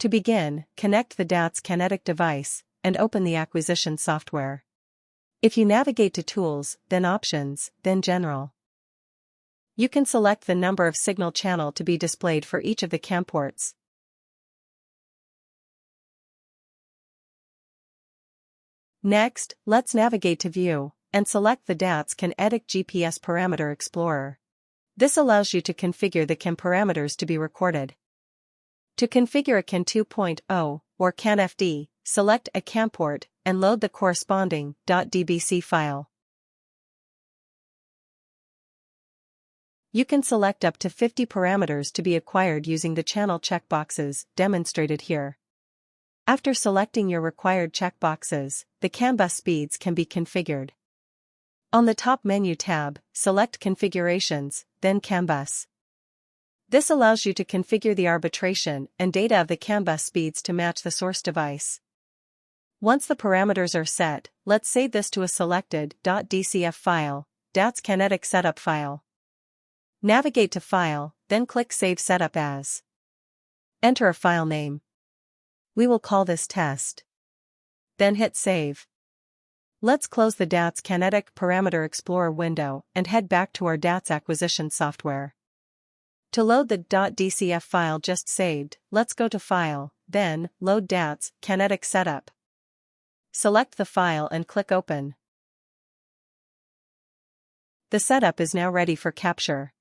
To begin, connect the DATS CANetic device, and open the acquisition software. If you navigate to Tools, then Options, then General. You can select the number of signal channel to be displayed for each of the CAN ports. Next, let's navigate to View, and select the DATS CANetic GPS Parameter Explorer. This allows you to configure the CAN parameters to be recorded. To configure a CAN 2.0, or CANFD, select a CAN port, and load the corresponding .dbc file. You can select up to 50 parameters to be acquired using the channel checkboxes demonstrated here. After selecting your required checkboxes, the CAN bus speeds can be configured. On the top menu tab, select Configurations, then CAN bus. This allows you to configure the arbitration and data of the CAN bus speeds to match the source device. Once the parameters are set, let's save this to a selected .dcf file, DATS CANetic setup file. Navigate to File, then click Save Setup As. Enter a file name. We will call this Test. Then hit Save. Let's close the DATS CANetic Parameter Explorer window and head back to our DATS acquisition software. To load the .dcf file just saved, let's go to File, then Load DATS CANetic Setup. Select the file and click Open. The setup is now ready for capture.